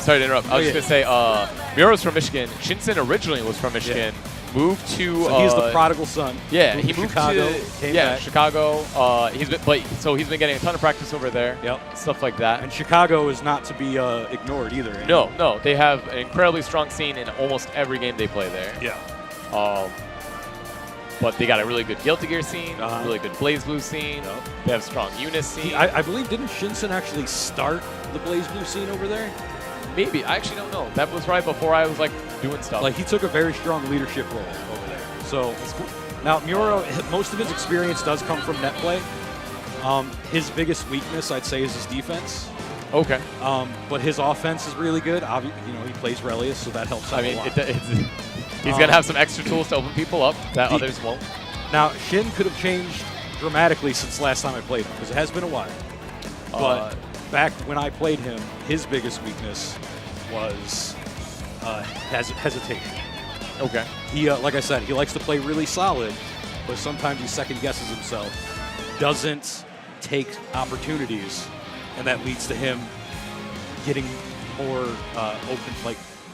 sorry to interrupt. I was just going to say, Myoro's from Michigan. Shinsin originally was from Michigan. Moved to... So he's the prodigal son. Yeah, he moved Chicago, to Chicago. He's been getting a ton of practice over there. Yep. Stuff like that. And Chicago is not to be ignored either. No, no. They have an incredibly strong scene in almost every game they play there. Yeah. But they got a really good Guilty Gear scene, really good Blaze Blue scene. Yep. They have strong Eunice scene. I believe, didn't Shinsin actually start the Blaze Blue scene over there? Maybe. I actually don't know. That was right before I was like doing stuff. Like he took a very strong leadership role over there. So that's cool. Now Myoro, most of his experience does come from net play. His biggest weakness, I'd say, is his defense. Okay. But his offense is really good. You know, he plays Relius, so that helps out a lot. He's going to have some extra tools to open people up that others won't. Now, Shin could have changed dramatically since last time I played him, because it has been a while. But back when I played him, his biggest weakness was hesitation. Okay. He, like I said, he likes to play really solid, but sometimes he second guesses himself, doesn't take opportunities, and that leads to him getting more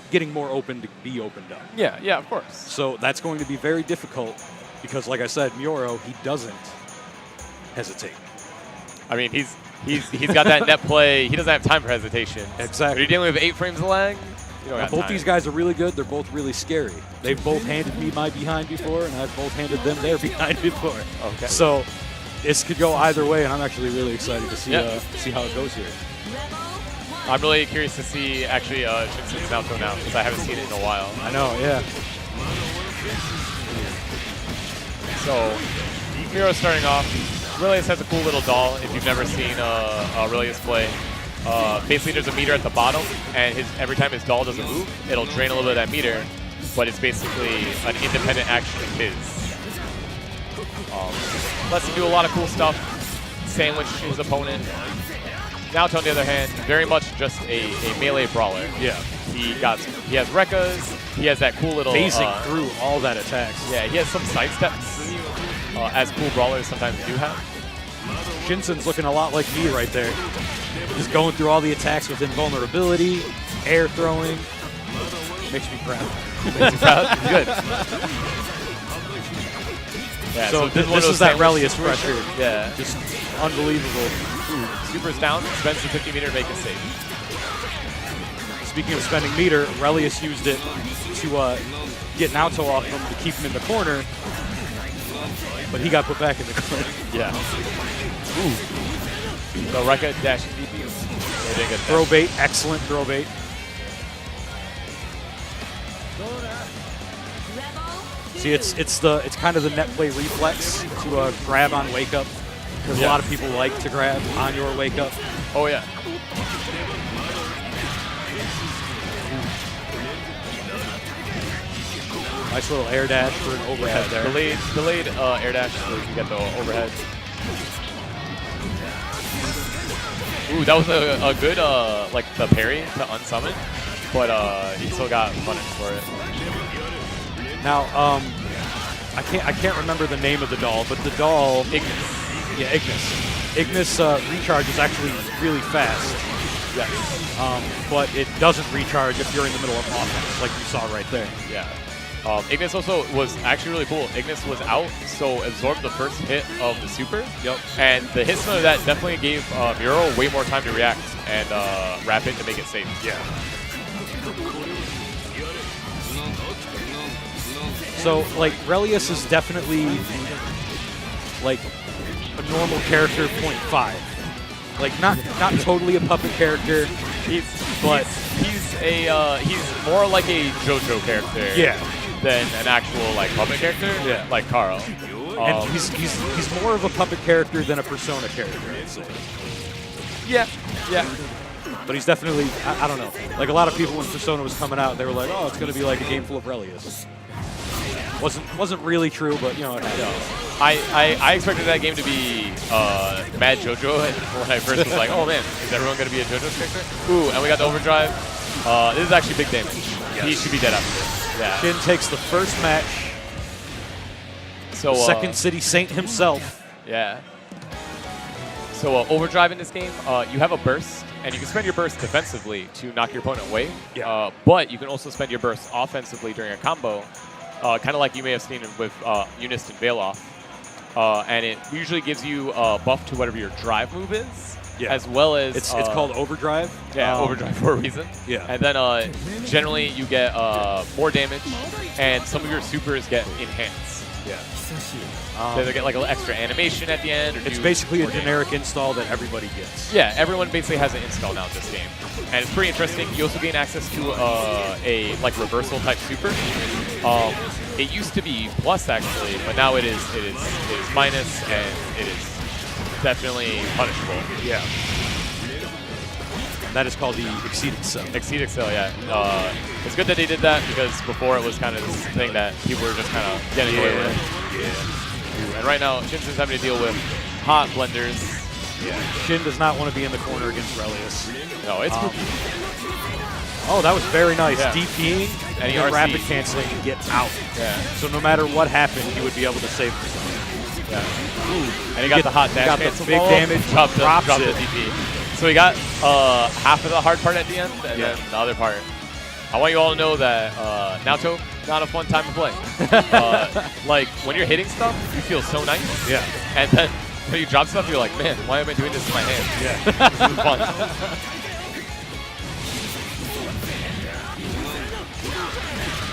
getting more open to be opened up. Yeah, yeah, of course. So that's going to be very difficult because, like I said, Myoro, he doesn't hesitate. I mean, he's got that net play. He doesn't have time for hesitation. Exactly. When you're dealing with 8 frames of lag, you don't have both time. these guys are really good. They're both really scary. They've both handed me my behind before, and I've both handed them their behind before. Okay. So this could go either way, and I'm actually really excited to see see how it goes here. I'm really curious to see actually Shinsin's Naoto now because I haven't seen it in a while. I know, yeah. So Myoro starting off. Relius has a cool little doll. If you've never seen Relius play, basically there's a meter at the bottom, and every time his doll doesn't move, it'll drain a little bit of that meter, but it's basically an independent action of his. Lets him do a lot of cool stuff, sandwich his opponent. Naoto, on the other hand, very much just a melee brawler. Yeah. He has Rekkas, he has that cool little... Phasing through all that attacks. Yeah, he has some side steps, as cool brawlers sometimes do have. Shinsin's looking a lot like me right there. Just going through all the attacks with invulnerability, air throwing. Makes me proud. Makes you proud? Good. Yeah, so this is that Relius pressure. Yeah. Just unbelievable. Super's down, spends the 50 meter to make a save. Speaking of spending meter, Relius used it to get Naoto off him to keep him in the corner, but he got put back in the corner. Yeah. Ooh. So Rekka dashing DP. Throw bait, excellent throw bait. See, it's kind of the net play reflex to grab on wake up. Because a lot of people like to grab on your wake up. Oh, yeah. Nice little air dash for an overhead there. Delayed air dash so you can get the overhead. Ooh, that was a good, like, the parry to unsummon. But he still got punished for it. Now, I can't remember the name of the doll, but the doll... Ignis. Yeah, Ignis. Ignis recharge is actually really fast. Yes. But it doesn't recharge if you're in the middle of offense, like you saw right there. Yeah. Ignis also was actually really cool. Ignis was out, so absorbed the first hit of the super. Yep. And the hit stun of that definitely gave Myoro way more time to react and wrap it to make it safe. Yeah. So, like, Relius is definitely, like, a normal character 0.5. Like, not totally a puppet character, He's more like a JoJo character. Yeah. Than an actual like puppet character. Yeah. Like Carl. And he's more of a puppet character than a Persona character, I'd say. Yeah. Yeah. But he's definitely, I don't know. Like, a lot of people when Persona was coming out, they were like, oh, it's going to be like a game full of Relius. Wasn't really true, but, you know, it happened. I expected that game to be Mad JoJo, and when I first was like, oh man, is everyone going to be a JoJo character? Ooh, and we got the overdrive. This is actually big damage. Yes. He should be dead after this. Yeah. Shin takes the first match. So Second City Saint himself. Yeah. So overdrive in this game, you have a burst, and you can spend your burst defensively to knock your opponent away. Yeah. But you can also spend your burst offensively during a combo, kind of like you may have seen with Eunice and Veil Off. And it usually gives you a buff to whatever your drive move is, as well as... It's called Overdrive. Yeah, Overdrive for a reason. Yeah. And then generally you get more damage, and some of your supers get enhanced. Yeah. So they get like a little extra animation at the end. Or It's basically a generic install that everybody gets. Yeah, everyone basically has an install now in this game. And it's pretty interesting. You also gain access to a like reversal type super. It used to be plus actually, but now it is minus, and it is definitely punishable. Yeah. And that is called the Exceed Excel. Exceed Excel, yeah. It's good that they did that, because before it was kind of this thing that people were just kind of getting away with. And right now, Shinsin's having to deal with hot blenders. Yeah. Shin does not want to be in the corner against Relius. No, it's oh, that was very nice. Yeah. DPing and then rapid canceling to get out. Yeah. So no matter what happened, he would be able to save himself. Yeah. Ooh. And he got the hot dash got cancel the big follow-up, damage, dropped the drops it. DP. So he got half of the hard part at the end, and then the other part. I want you all to know that Naoto, not a fun time to play. Like, when you're hitting stuff, you feel so nice. Yeah. And then when you drop stuff, you're like, man, why am I doing this in my hand? Yeah. This is fun.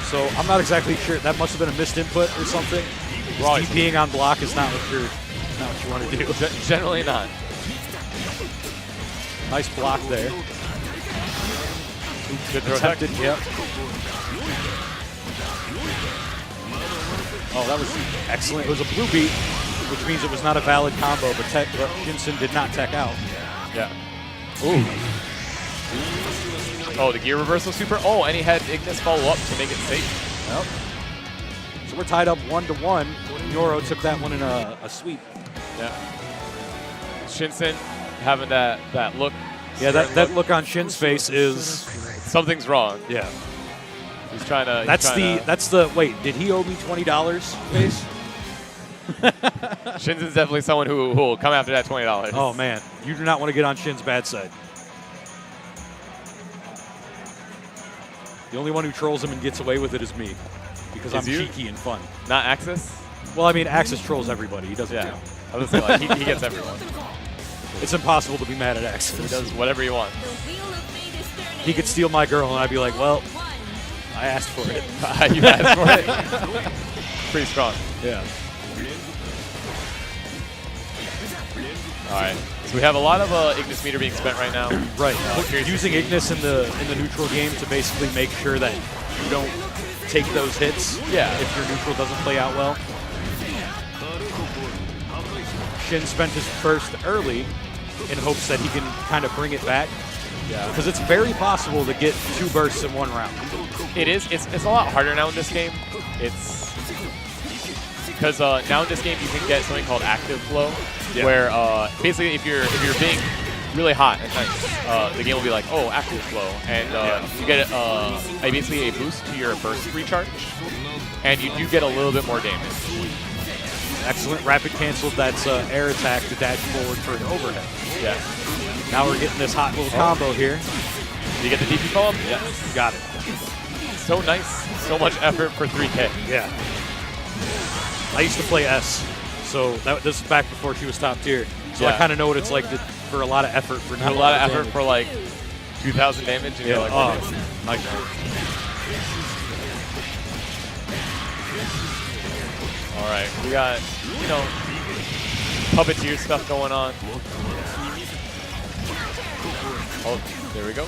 So I'm not exactly sure. That must have been a missed input or something. DPing on block is not what you want to do. Generally not. Nice block there. Good throw attack. Yep. Oh, that was excellent. It was a blue beat, which means it was not a valid combo, but Shinsin did not tech out. Yeah. Ooh. Oh, the gear reversal super. Oh, and he had Ignis follow up to make it safe. Yep. So we're tied up 1-1. Myoro took that one in a sweep. Yeah. Shinsin having that look. Yeah, that look on Shin's face is something's wrong. Yeah. He's trying to. That's the wait. Did he owe me $20 face? Shinsin's definitely someone who will come after that $20. Oh man, you do not want to get on Shin's bad side. The only one who trolls him and gets away with it is me, because I'm cheeky and fun. Not Axis? Well, I mean, Axis trolls everybody. He doesn't count. I was gonna say, like, he gets everyone. It's impossible to be mad at Axis. He does whatever he wants. He could steal my girl, and I'd be like, well, I asked for it. You asked for it? Pretty strong. Yeah. All right. So we have a lot of Ignis meter being spent right now. Right. Using Ignis in the neutral game to basically make sure that you don't take those hits. Yeah. If your neutral doesn't play out well. Shin spent his first early in hopes that he can kind of bring it back. Yeah. Because it's very possible to get 2 bursts in 1 round. It is. It's a lot harder now in this game. It's because now in this game you can get something called active flow, where basically if you're being really hot and nice, the game will be like, oh, active flow, and you get basically a boost to your burst recharge, and you do get a little bit more damage. Excellent rapid cancel. That's air attack to dash forward for an overhead. Yeah. Now we're getting this hot little combo here. Do you get the DP follow-up? Yes. Got it. So nice. So much effort for 3K. Yeah. I used to play S, so this is back before she was top tier. So I kind of know what it's like for a lot of effort for not a lot of effort for like 2,000 damage. And you're like, oh, nightmare. All right, we got, puppeteer stuff going on. Oh, there we go.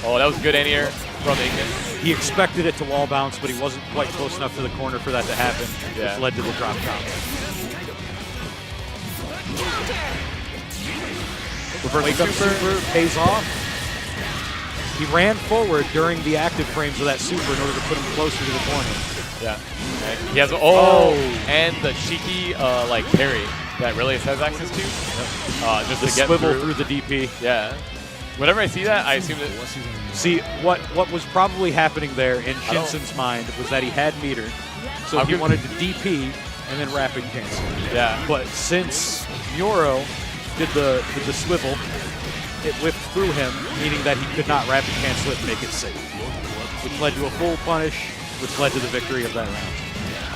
Oh, that was good anti-air from Ignis. He expected it to wall bounce, but he wasn't quite close enough to the corner for that to happen, which led to the drop down. Reverse super pays off. He ran forward during the active frames of that super in order to put him closer to the corner. Yeah. And he has and the cheeky like parry that Relius has access to. Just the to get swivel through the DP. Yeah. Whenever I see that, I assume that. See, what was probably happening there in Shinsin's mind was that he had meter, so he wanted to DP and then rapid cancel. Yeah. But since Myoro did the swivel, it whipped through him, meaning that he could not rapid cancel it and make it safe, which led to a full punish, which led to the victory of that round.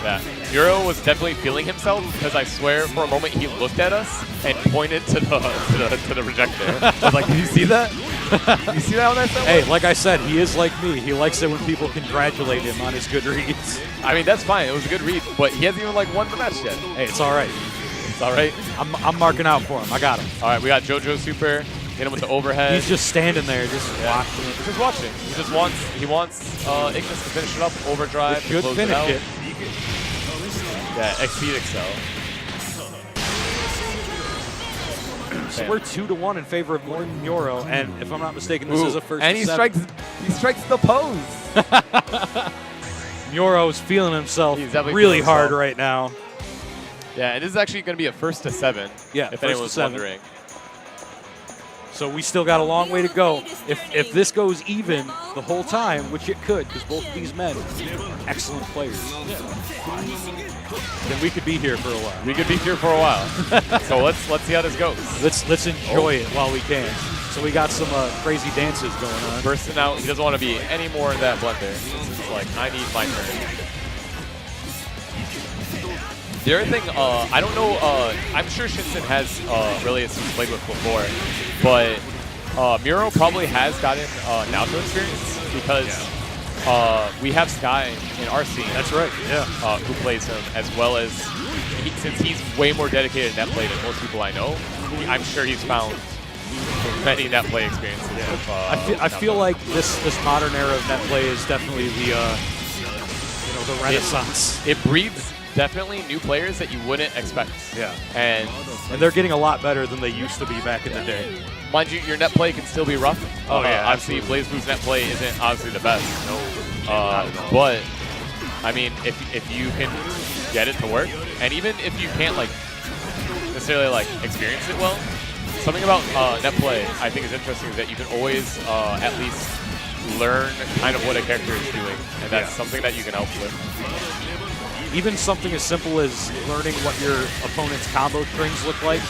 Yeah. Myoro was definitely feeling himself because I swear for a moment he looked at us and pointed to the projector. I was like, did you see that? Did you see that when I said Hey, like I said, he is like me. He likes it when people congratulate him on his good reads. I mean, that's fine. It was a good read, but he hasn't even like won the match yet. Hey, it's all right. It's all right. I'm marking out for him. I got him. All right, we got JoJo Super. Hit him with the overhead. He's just standing there, just watching it. He's just watching. He wants Ignis to finish it up. Overdrive. Should close finish it. it. Yeah, Exceed Excel. So we're 2-1 in favor of Myoro, and if I'm not mistaken, this is a first. And he seven. strikes the pose. Myoro is feeling himself He's definitely really feeling hard himself. right now. Yeah, and this is actually going to be a 1st to 7. Yeah, if 1st anyone's to 7. wondering. So we still got a long way to go. If this goes even the whole time, which it could, because both of these men are excellent players, then we could be here for a while. We could be here for a while. So let's see how this goes. Let's enjoy it while we can. So we got some crazy dances going on. Bursting out. He doesn't want to be any more in that blender. It's like, I need my turn. The other thing, I don't know, I'm sure Shinsin has Relius he's played with before, but Myoro probably has gotten Naoto experience because we have Sky in our scene. That's right, yeah. Who plays him, as well as, since he's way more dedicated to net play than most people I know, I'm sure he's found many net play experiences. Yeah. I feel like this modern era of net play is definitely the the renaissance. It breeds definitely new players that you wouldn't expect. Yeah. And they're getting a lot better than they used to be back in the day. Mind you, your net play can still be rough. Oh, yeah. Obviously, BlazBlue's net play isn't obviously the best. No. But, I mean, if you can get it to work, and even if you can't, like, necessarily, like, experience it well, something about net play I think is interesting is that you can always at least learn kind of what a character is doing, and that's something that you can help with. Even something as simple as learning what your opponent's combo strings look like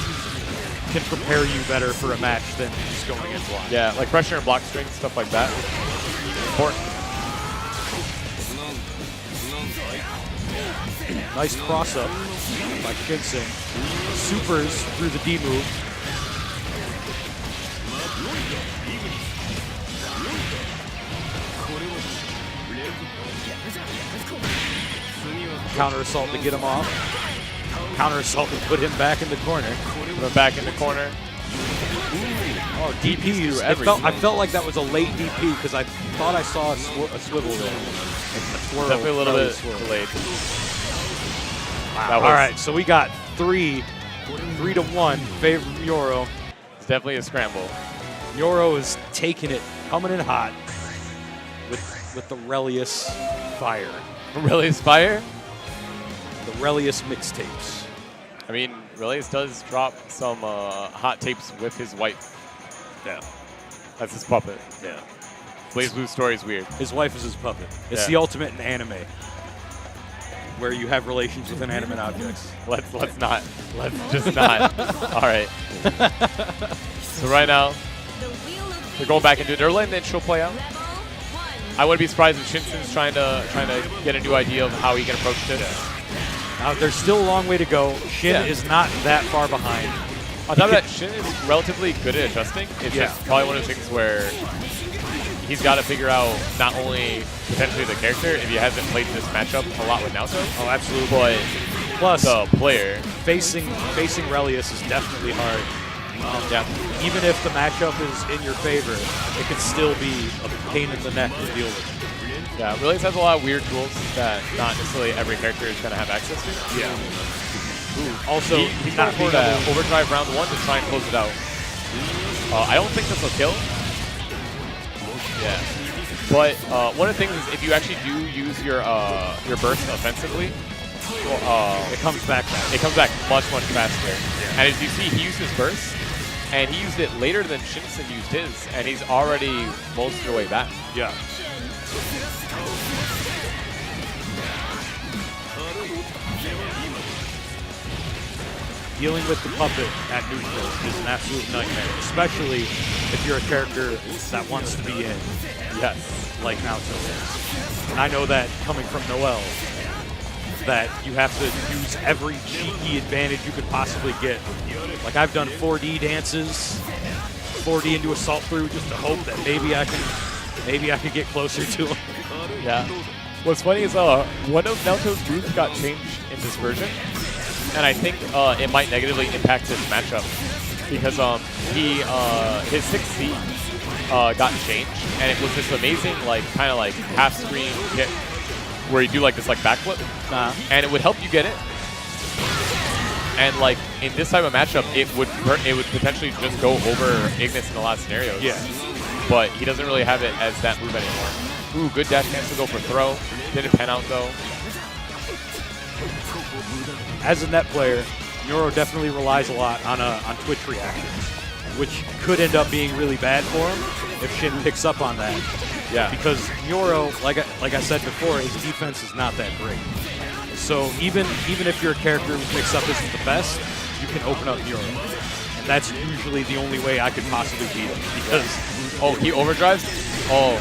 can prepare you better for a match than just going in blind. Yeah, like pressure and block strings, stuff like that. Important. Nice cross-up by Shinsin. Supers through the D move. Counter assault to get him off. Counter assault to put him back in the corner. Put him back in the corner. Oh, DPs. I felt like that was a late DP because I thought I saw a swivel there. A twirl. Definitely a little bit delayed. Wow. All right, so we got 3-1 favor of Myoro. It's definitely a scramble. Myoro is taking it, coming in hot with the Relius fire. Relius fire? The Relius mixtapes. I mean, Relius does drop some hot tapes with his wife. Yeah. That's his puppet. Yeah. BlazBlue's story is weird. His wife is his puppet. It's the ultimate in anime, where you have relations with inanimate objects. Let's not. Let's just not. All right. So right now, they're going back into it. They're letting the intro play out. I wouldn't be surprised if Shinsin's trying to get a new idea of how he can approach this. Yeah. Now there's still a long way to go. Shin is not that far behind. On top of that, Shin is relatively good at adjusting. It's just probably one of those things where he's got to figure out not only potentially the character, if he hasn't played this matchup a lot with Naoto. Oh, absolutely. But plus the player. Facing Relius is definitely hard. Even if the matchup is in your favor, it can still be a pain in the neck to deal with. Yeah, Relius has a lot of weird tools that not necessarily every character is going to have access to. Yeah. Ooh. Also, he's not for that overdrive round 1 to try and close it out. I don't think this will kill. Yeah. But one of the things is if you actually do use your burst offensively, it comes back. It comes back much faster. Yeah. And as you see, he used his burst, and he used it later than Shinsin used his, and he's already most of the way back. Yeah. dealing with the puppet at neutral is an absolute nightmare, especially if you're a character that wants to be in. Yes. Like Naoto is. And I know that coming from Noel, that you have to use every cheeky advantage you could possibly get. Like I've done 4D dances, 4D into assault through just to hope that maybe I could get closer to him. Yeah. What's funny is one of Naoto's moves got changed in this version, and I think it might negatively impact his matchup because his 6C got changed, and it was this amazing kind of half screen kick where you do this backflip, and it would help you get it. And in this type of matchup, it would potentially just go over Ignis in a lot of scenarios. Yeah. But he doesn't really have it as that move anymore. Ooh, good dash chance to go for throw. Didn't pan out though. As a net player, Myoro definitely relies a lot on Twitch reactions, which could end up being really bad for him if Shin picks up on that. Yeah. Because Myoro, like I said before, his defense is not that great. So even if your character who picks up isn't the best, you can open up Myoro. And that's usually the only way I could possibly beat him. Because he overdrives? Oh,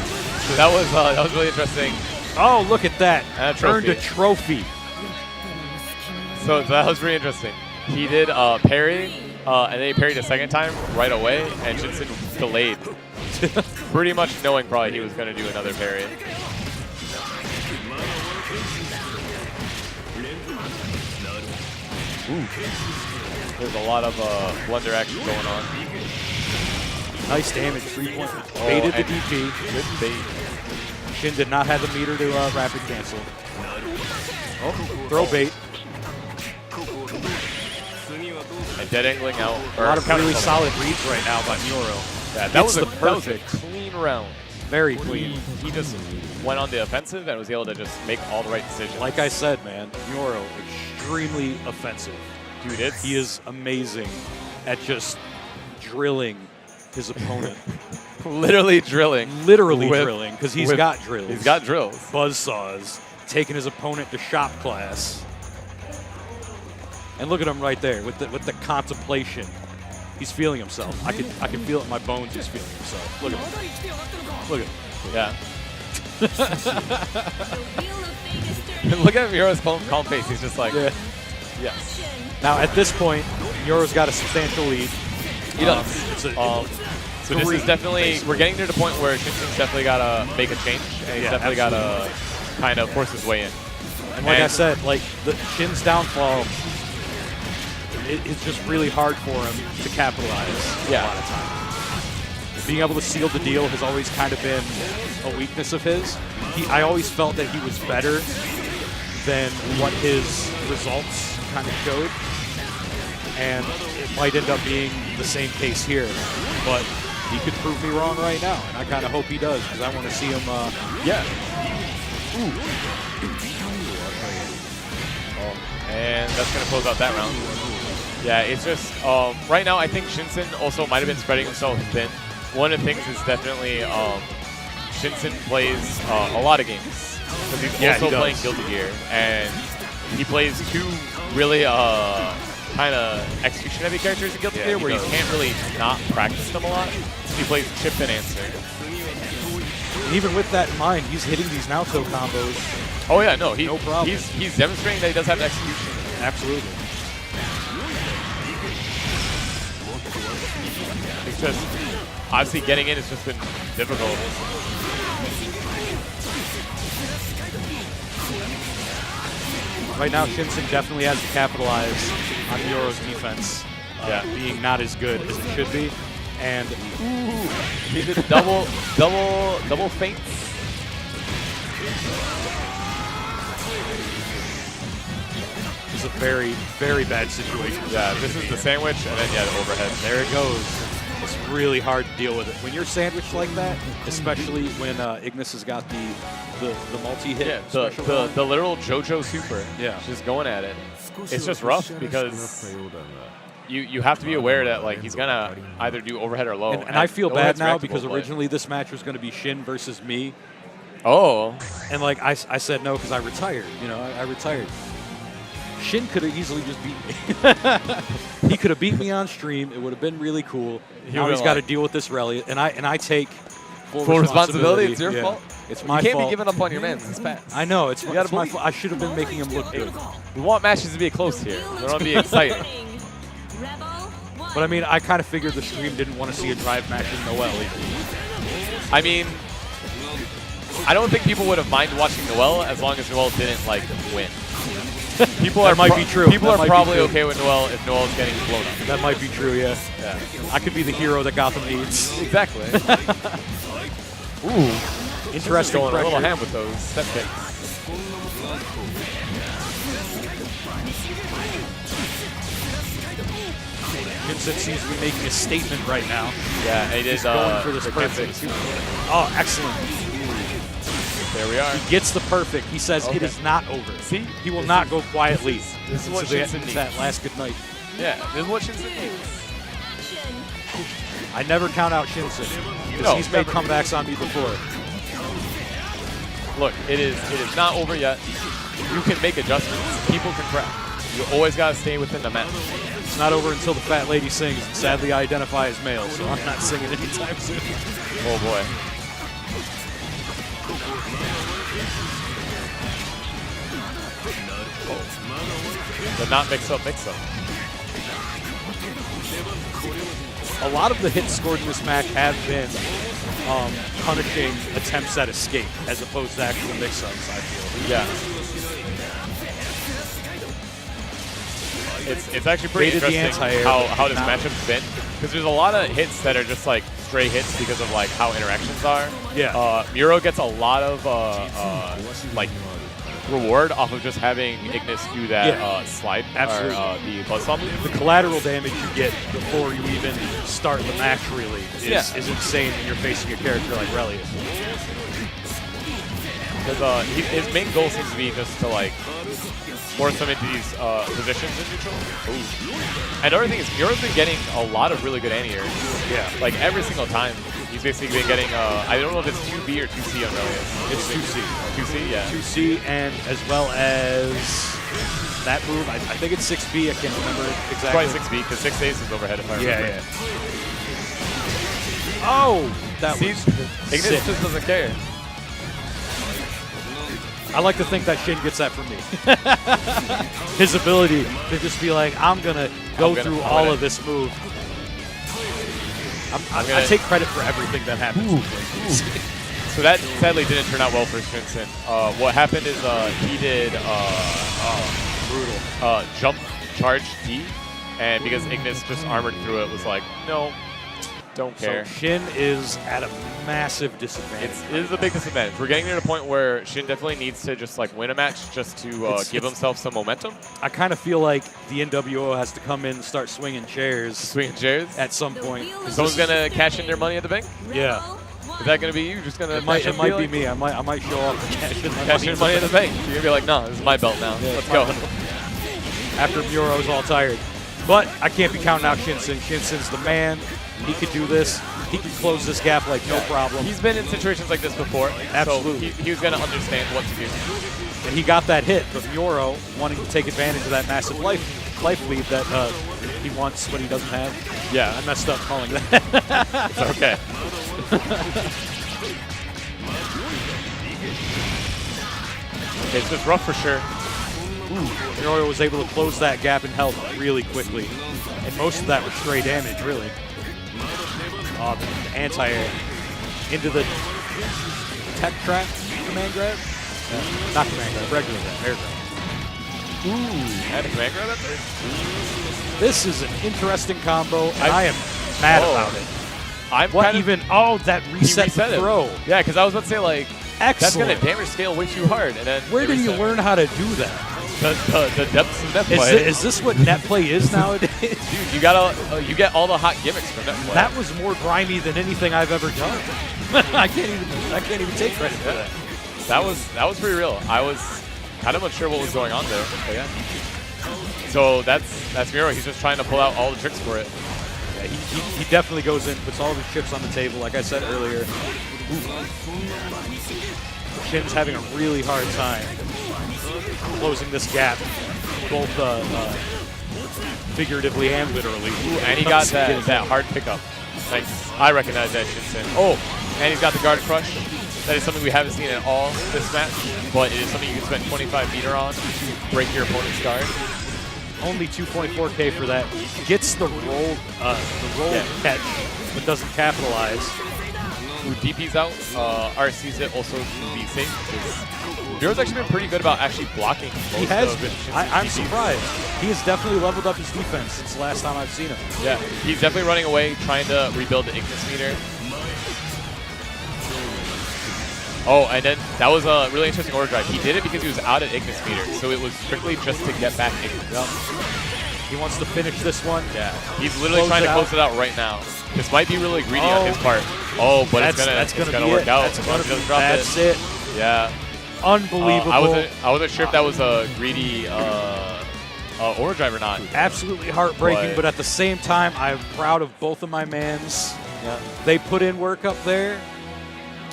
that was really interesting. Oh, look at that. Earned a trophy. So that was pretty interesting. He did parry, and then he parried a second time right away, and Shinsin delayed. Pretty much knowing probably he was going to do another parry. Ooh. There's a lot of blunder action going on. Nice damage, 3 points. Baited the DP. Good bait. Shin did not have the meter to rapid cancel. Oh, throw bait. And dead angling out. A lot of really solid reads right now by Myoro. Yeah, that was a perfect, clean round. Very clean. He just went on the offensive and was able to just make all the right decisions. Like I said, man, Myoro, extremely offensive. Dude, he is amazing at just drilling his opponent. Literally drilling. Literally drilling, because he's got drills. He's got drills. Buzzsaws, taking his opponent to shop class. And look at him right there with the contemplation. He's feeling himself. I can feel it in my bones. He's feeling himself. Look at him. Look at him. Yeah. Look at Myoro's calm face. He's just like, yeah. Yes. Now at this point, Myoro's got a substantial lead. He does. So this is definitely, we're getting to the point where Shinsin's definitely got to make a change, and he's definitely got to kind of force his way in. And like I said, the Shin's downfall, it's just really hard for him to capitalize a lot of times. Being able to seal the deal has always kind of been a weakness of his. I always felt that he was better than what his results kind of showed. And it might end up being the same case here. But he could prove me wrong right now. And I kind of hope he does, because I want to see him, And that's going to close out that round. Yeah, it's just, right now I think Shinsin also might have been spreading himself thin. One of the things is definitely Shinsin plays a lot of games. Because he's also playing Guilty Gear. And he plays two really kind of execution-heavy characters in Guilty Gear where you can't really not practice them a lot. He plays chip and answer. And even with that in mind, he's hitting these Naoto combos. Oh yeah, no problem. He's demonstrating that he does have execution. Absolutely. It's just, obviously getting in has just been difficult. Right now, Shinsin definitely has to capitalize on Myoro's defense being not as good as it should be. And he did double feints. It's a very, very bad situation. Yeah, this is the sandwich, and then the overhead. There it goes. It's really hard to deal with it. When you're sandwiched like that, especially when Ignis has got the multi-hit. Yeah, the literal JoJo super. Yeah. Just going at it. It's just rough because you have to be aware that he's going to either do overhead or low. And I feel bad now because originally this match was going to be Shin versus me. Oh. And I said no because I retired. I retired. Shin could have easily just beat me. He could have beat me on stream. It would have been really cool. Now he's got to deal with this rally, and I take full responsibility. It's your fault. It's my fault. You can't be giving up on your man this fast. I know. It's my fault. I should have been making him look good. We want matches to be close here. We want to be exciting. But I mean, I kind of figured the stream didn't want to see a drive match in Noel either. I mean, I don't think people would have minded watching Noel as long as Noel didn't like win. People That might be true. People That are might be probably true. okay with Noel if Noel's getting blown up. That might be true, yeah. Yeah. I could be the hero that Gotham needs. Exactly. Ooh, interesting Going a little pressure. ham with those step kicks. Shinsin seems to be making a statement right now. Yeah, and he did going for this the perfect. Kensei super. Oh, excellent. There we are. He gets the perfect. He says it is not over. See? He will not go quietly. This is what So Shinsin it's needs. that last good night. Yeah, this is what Shinsin needs. I never count out Shinsin because No, he's made never. comebacks on me before. Look, it is not over yet. You can make adjustments. People can crack. You always got to stay within the match. It's not over until the fat lady sings. And sadly, I identify as male, so I'm not singing anytime soon. Oh boy. The not mix up. A lot of the hits scored in this match have been punishing attempts at escape as opposed to actual mix-ups, I feel. Yeah. It's actually pretty Baited the interesting anti-air, how this not- matchup's been, because there's a lot of hits that are just like stray hits because of like how interactions are. Yeah. Myoro gets a lot of like reward off of just having Ignis do that Yeah. slide, Absolutely. or the buzzsaw move. The collateral damage you get before you even start the match really is insane when you're facing a character like Relius. Because his main goal seems to be just to like force him into these positions in neutral. Ooh. And another thing is, Myoro's been getting a lot of really good anti-airs. Yeah. Like every single time, he's basically been getting, I don't know if it's 2B or 2C on Relius. It's 2C. 2C, yeah. 2C and as well as that move. I think it's 6B. I can't remember It's exactly. probably 6B, because 6 A's is overhead if I remember. Yeah. Oh, that See, was Ignis sick. just doesn't care. I like to think that Shin gets that from me. His ability to just be like, I'm going to go through all of this move. I take credit for everything that happens. So that sadly didn't turn out well for Shinsin. What happened is he did brutal jump charge D, and because Ignis just armored through it, was like, no, don't care. So Shin is at a massive disadvantage. It is a big disadvantage. We're getting near the point where Shin definitely needs to just like win a match just to give himself some momentum. I kind of feel like the NWO has to come in and start swinging chairs Swinging chairs. at some point. Someone's gonna cash in their money at the bank. Yeah. Is that gonna be you? Just gonna It might cash be me. I might show up and cash in money in the bank. You're gonna be like, no, this is my belt now. Yeah, Let's go. after Myoro's all tired. But I can't be counting out Shinsin. Shinsin's the man. He could do this. He could close this gap like no problem. He's been in situations like this before. Absolutely. So he was gonna understand what to do. And he got that hit, but Myoro wanting to take advantage of that massive life lead that he wants but he doesn't have. Yeah, I messed up calling that. it's okay. It's just rough for sure. Myoro was able to close that gap in health really quickly. And most of that was stray damage, really. The anti-air into the tech trap command grab? Not command grab, regular grab, air grab. Had a command grab up there? This is an interesting combo, and I am mad about it. I'm What kind of, even? Oh, that he reset the it. throw. Yeah, because I was about to say like that's Excellent. gonna damage scale way too hard, and then Where it did you reset. learn how to do that? The depths of net play? Is this what net play is nowadays? Dude, you gotta you get all the hot gimmicks from net play. That was more grimy than anything I've ever done. I can't even take credit for that. That was pretty real. I was kind of unsure what was going on there. But yeah. So that's Myoro. He's just trying to pull out all the tricks for it. Yeah, he definitely goes in, puts all of his chips on the table. Like I said earlier, Shin's having a really hard time closing this gap, both figuratively and literally. Ooh, and he got that hard pickup. Nice. I recognize that Shinsin. Oh, and he's got the guard crush. That is something we haven't seen at all this match, but it is something you can spend 25 meter on to break your opponent's guard. Only 2.4K for that. Gets the roll catch, but doesn't capitalize. Ooh, DP's out. RC's it also to be safe. Myoro's actually been pretty good about actually blocking most He has of been. Shinsin's I'm DPs. surprised. He has definitely leveled up his defense since the last time I've seen him. Yeah, he's definitely running away, trying to rebuild the Ignis meter. Oh, and then that was a really interesting order drive. He did it because he was out at Ignis meter, so it was strictly just to get back Ignis. Yep. He wants to finish this one. Yeah, he's literally trying to close it out right now. This might be really greedy on his part. Oh, but it's gonna work out. That's it. Yeah. Unbelievable. I wasn't sure if that was a greedy order drive or not. Absolutely heartbreaking, but at the same time, I'm proud of both of my mans. Yeah. They put in work up there.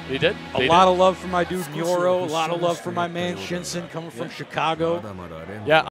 They did. A lot of love for my dude Myoro. A lot of love for my man Shinsin coming from Chicago. Yeah.